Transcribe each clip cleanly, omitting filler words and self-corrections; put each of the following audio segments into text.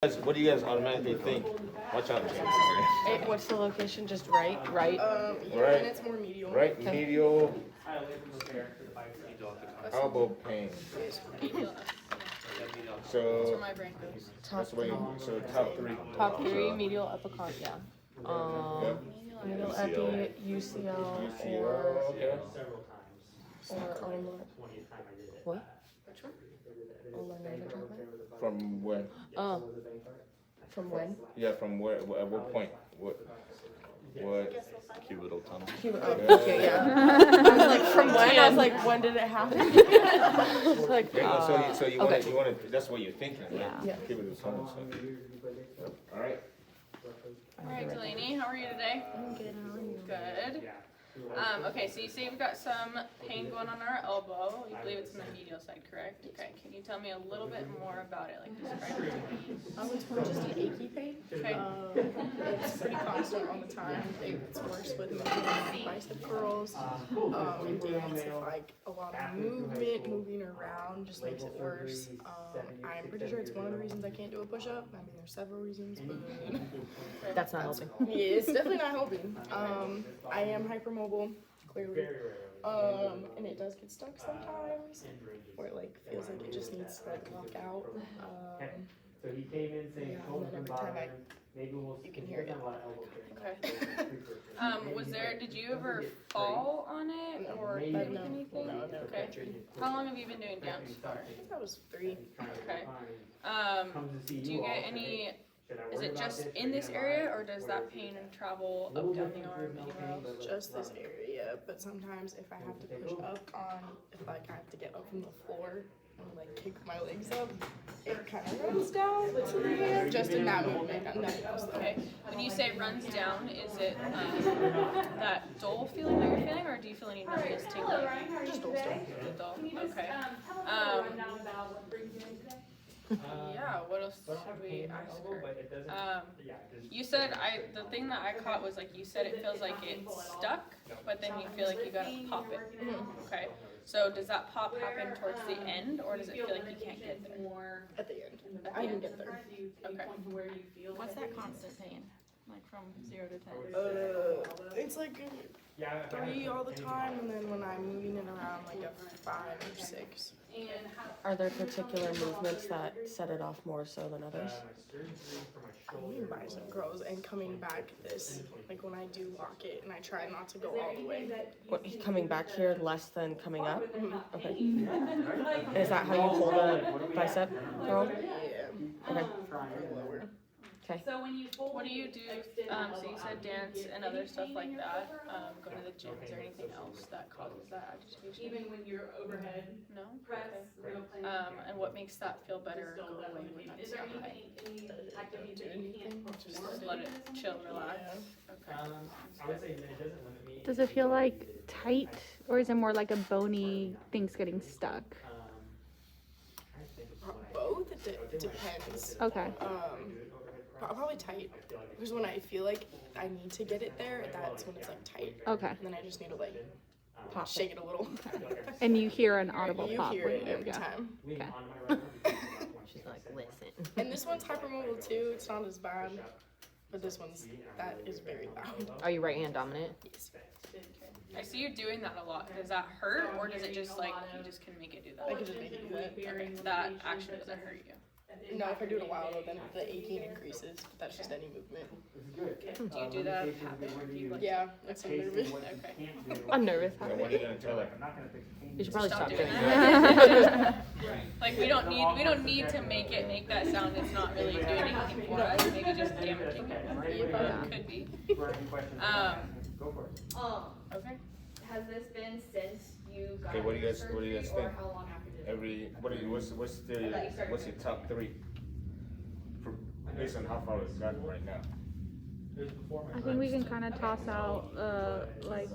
What do you guys automatically think? Watch out. What's the location? Just right? Yeah, Right. and it's more medial. Right, medial, elbow pain. So My brain goes. that's why so top three. Top three, medial epicon, yeah. Yep. Medial epi, UCL, UCL, yeah. or ulnar. What? Ulnar nerve entrapment? From when? From when? Yeah, from where? At what point? What? Cubital tunnel. Okay, yeah. I was like, from when? I was like, when did it happen? Like, So you want okay. to, that's what you're thinking, right? Yeah. Keep it as home, so. All right. All right, Delaney, how are you today? I'm good, how are you? Good. Okay, so you say you've got some pain going on our elbow. You believe it's in the medial side, correct? Okay, can you tell me a little bit more about it? Like, describe it to me. It's more just an achy pain. Okay. It's pretty constant all the time. It's worse with moving bicep curls. And dance, if like a lot of moving around just makes it worse. I'm pretty sure it's one of the reasons I can't do a push-up. I mean, there's several reasons, but That's not helping. yeah, it's definitely not helping. I am hypermobile, clearly. And it does get stuck sometimes, where it like feels like it just needs to like walk out. So he came in saying, Yeah, and then every time you can hear it. Okay. Did you ever fall on it or hit anything? No, never Okay. injured. How long have you been doing dance for? I think that was 3. Okay. Do you get any, is it just in this area or does that pain travel up down the arm anywhere else? Just this area, but sometimes if I have to push up on, if like I have to get up from the floor and like kick my legs up, it kind of runs down to the hand, just in that movement, nothing else though. Okay. When you say runs down, is it that dull feeling that you're feeling, or do you feel any numbness, tingling? Just dull stuff. The dull. Okay. Yeah. What else should we ask her? You said the thing that I caught was like you said it feels like it's stuck, but then you feel like you gotta pop it. Okay. So does that pop happen towards the end, or does it feel like you can't get there? At the end. I can get there. Okay. What's that constant pain? Like from 0 to 10? It's like 3 all the time, and then when I'm moving it around, like a 5 or 6. Are there particular movements that set it off more so than others? I mean bicep curls and coming back this, like when I do lock it and I try not to go all the way. What, coming back here less than coming up? Okay. Is that how you hold a bicep curl? Yeah. Okay. Lower. Okay. What do you do? So you said dance and other stuff like that. Go to the gym. Is there anything else that causes that agitation? Even when you're overhead, No. press, Okay. real plank. And what makes that feel better or go away when that's Is there not high? any activity that you can't Just perform? let it chill, relax. Okay. I would say it doesn't limit me. Does it feel like tight, or is it more like a bony thing's getting stuck? Both, it depends. Okay. Probably tight. Because when I feel like I need to get it there, that's when it's like tight. Okay. And then I just need to like Pop shake it a little. And you hear an audible You pop hear when it you every go. time. Okay. She's like, listen. And this one's hypermobile too. It's not as bad. But this one's, that is very loud. Are you right hand dominant? Yes. I see you doing that a lot. Does that hurt, or does it just like you just can make it do I that? can just make it do that. Okay. That action doesn't hurt you. No, if I do it a while though, then the aching increases. But that's just any movement. Okay. Do you do that habit? Do you like? Yeah, if I'm nervous. Okay. I'm nervous. And what are you gonna tell her? You should probably stop doing doing that. Like we don't need to make that sound. It's not really doing anything for us. Maybe just damaging it. Yeah. Could be. Go for it. Okay. Has this been since you got Okay, what do you guys surgery, think? or how long after did What's your top 3? Based on how far we've gotten right now. I think we can kind of toss out like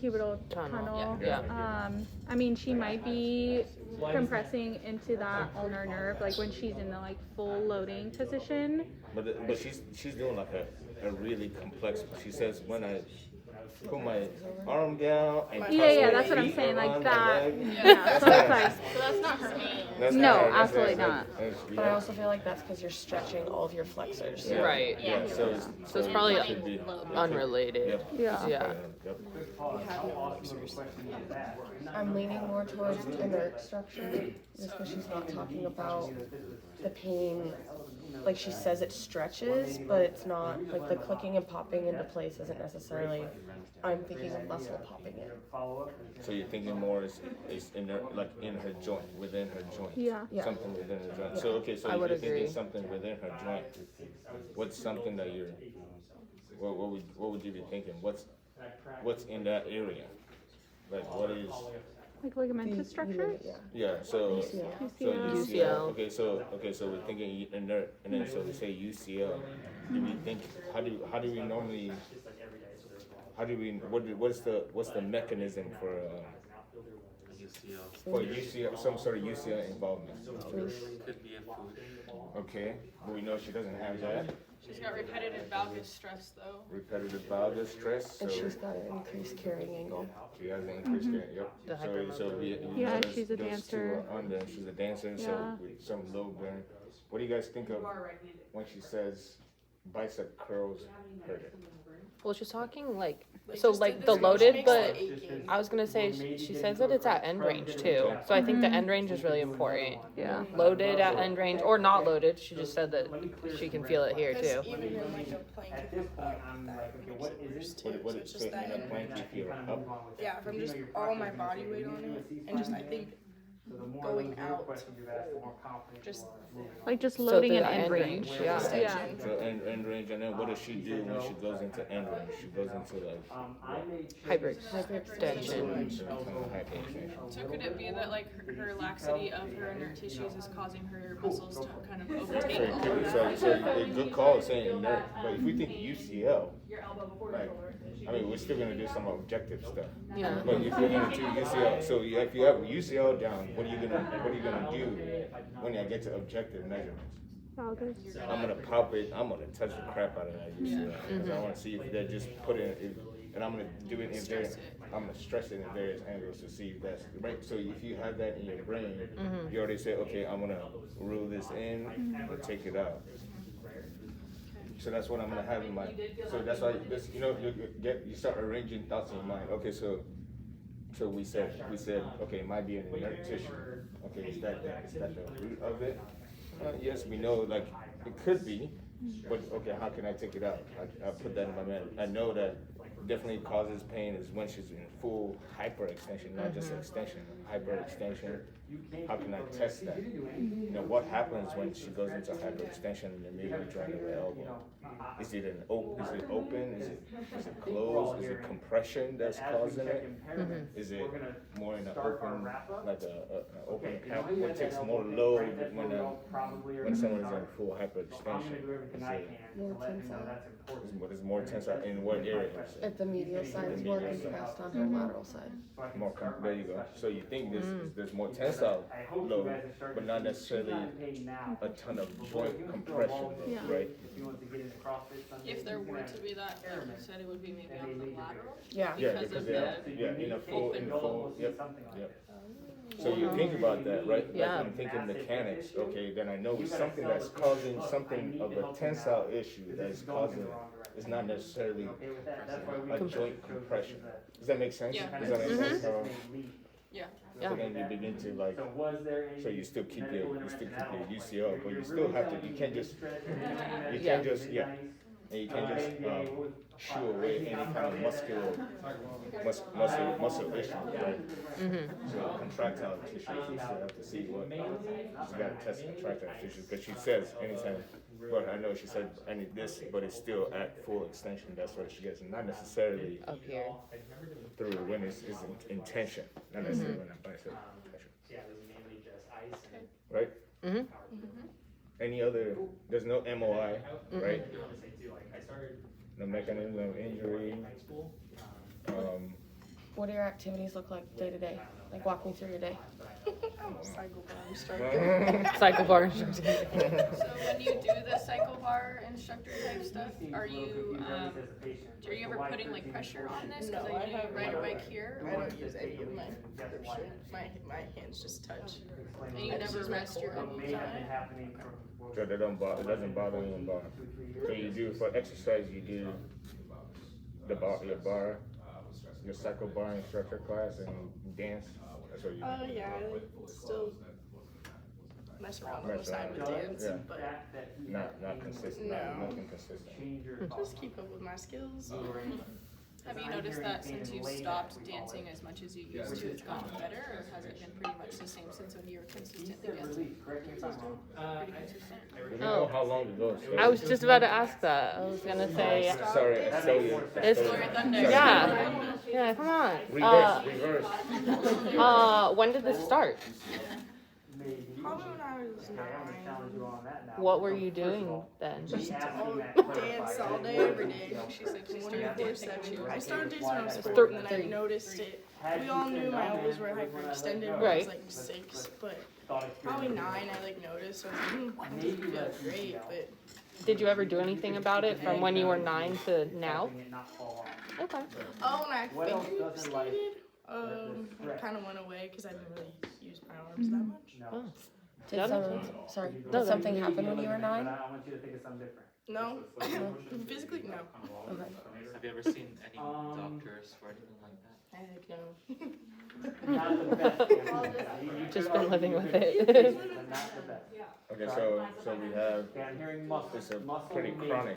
cubital tunnel. Yeah. I mean, she might be compressing into that ulnar nerve, like when she's in the like full loading position. But she's doing like a really complex. She says when put my arm down and Yeah, cross yeah, my that's what I'm feet saying, like around the that. leg. Yeah, so it's like, So that's not her aim. That's No, not- that's- absolutely that's- not. that's- But I also feel like that's because you're stretching all of your flexors. yeah. Right. Yeah, so it's probably it could be- unrelated. Yep. Yeah. Yeah. Yep. I'm leaning more towards inert structure, just because she's not talking about the pain. Like she says it stretches, but it's not like the clicking and popping into place isn't necessarily. I'm thinking of muscle popping in. So you're thinking more is in her, like in her joint, within her joint. Yeah. Yeah. Something within her joint. So okay, so I would you're thinking agree. something within her joint. What's something that you're? What would you be thinking? What's in that area? Like what is? like ligamentous structures. Yeah. Yeah. So UCL. UCL. Okay. So we're thinking inert, and then so we say UCL. Do we think? How do we normally? What's the mechanism for UCL, some sort of UCL involvement? Could be a food. Okay, but we know she doesn't have that. She's got repetitive valgus stress though. Repetitive valgus stress, so And she's got an increased carrying angle. she has an increased carrying, yep. The Yeah, those- she's a those two dancer. are on there. She's a dancer, so Yeah. with some low burn. What do you guys think of when she says bicep curls hurt her? Well, she's talking like, Like, so just like this the much loaded, makes but it aching. I was gonna say she says that it's at end range too. So I think the end range is really important. Yeah. Loaded at end range or not loaded. She just said that she can feel it here too. Because even in like a plank At and this up, point, I'm that like, okay, makes what it is worse it? too. What So is it's just it that in a in plank range. you feel up? Yeah, if I'm just all my body weight on it and just I think going out, just Like just So loading the an end end range. range, yeah. Yeah. So end range, and then what does she do when she goes into end range? She goes into like Hyperextension. hyperextension. So could it be that like her laxity of her inert tissues is causing her muscles to kind of overtake all of that? So a good call is saying inert, but if we think UCL, Your elbow before like, the shoulder. I mean, we're still gonna do some objective stuff. Yeah. But if you're gonna do UCL, so if you have UCL down, what are you gonna do when you get to objective measurements? Valgus. I'm gonna palpate, I'm gonna touch the crap out of that UCL. Because I wanna see if they're just put in, and I'm gonna do it in various, I'm gonna stress it in various angles to see if that's, right? So if you have that in your brain, you already say, okay, I'm gonna rule this in and take it out. So that's what I'm gonna have in mind. So that's why this, you start arranging thoughts in your mind. Okay, so we said, okay, it might be an inert tissue. Okay, is that the root of it? Yes, we know, like, it could be, but okay, how can I take it out? I put that in my mind. I know that definitely causes pain is when she's in full hyperextension, not just extension, hyperextension. How can I test that? What happens when she goes into hyperextension and immediately joint of the elbow? Is it open? Is it closed? Is it compression that's causing it? Is it more in an open, like an open cap? What takes more load when someone is in full hyperextension? More tensile. What is more tensile in what areas? At the medial side is more compressed on her lateral side. There you go. So you think there's more tensile load, but not necessarily a ton of joint compression, Yeah. right? If there were to be that, like you said, it would be maybe on the lateral. Yeah. Yeah, Because because of in a full, yep. Oh. So you think about that, right? Yeah. Like I'm thinking mechanics, okay, then I know it's something that's causing something of a tensile issue that's causing it. It's not necessarily a joint compression. Does that make sense? Yeah. Does that make sense? Yeah. Yeah. So then you begin to like, so you still keep your UCL, but you still have to, you can't just, and you can't just shoo away any kind of muscle issue, right? So contractile tissues, you still have to see what, you gotta test contractile tissues, but she says anytime, but I know she said any this, but it's still at full extension, that's what she gets, and not necessarily Up here. through when it's in tension, not necessarily when I'm bicep tension, right? Any other, there's no MOI, right? No mechanism of injury. what do your activities look like day to day? Like walk me through your day. I'm a cycle bar instructor. Cycle bar instructor. So when you do the cycle bar instructor type stuff, are you ever putting like pressure on this? Because No, like, I you have ride a no- bike here, I don't use any of my grip. My hands just touch. and you I never use my rest your core. elbows on it. So they don't bother, it doesn't bother you in bar. So you do, for exercise, you do the bar, your cycle bar instructor class and dance? That's what you do? Yeah, I like still mess around on the Mess side with around. dance, Yeah. but Not consistent, nothing consistent. just keep up with my skills. Have you noticed that since you've stopped dancing as much as you used to, it's gotten better, or has it been pretty much the same since when you were consistently dancing? Pretty consistent. Do you know how long ago? I was just about to ask that. I was gonna say, Sorry, I stole you. It's- Story Thunder. yeah, yeah, come on. Reverse. When did this start? Probably when I was 9. What were you doing then? Just dance all day, every day. She said she started dancing when she 24/7. I was started dancing when I was 4, Thir- and then I noticed it. We all knew my elbows were hyperextended when I was Right. like 6, but probably 9 I like noticed. So I was like, this feels great, but Did you ever do anything about it from when you were 9 to now? Okay. when I figure skated, it kind of went away because I didn't really use my arms that much. Oh. Did something happen when you were 9? No, physically no. Okay. Have you ever seen any doctors for anything like that? Heck no. Just been living with it. Okay, so we have, it's a pretty chronic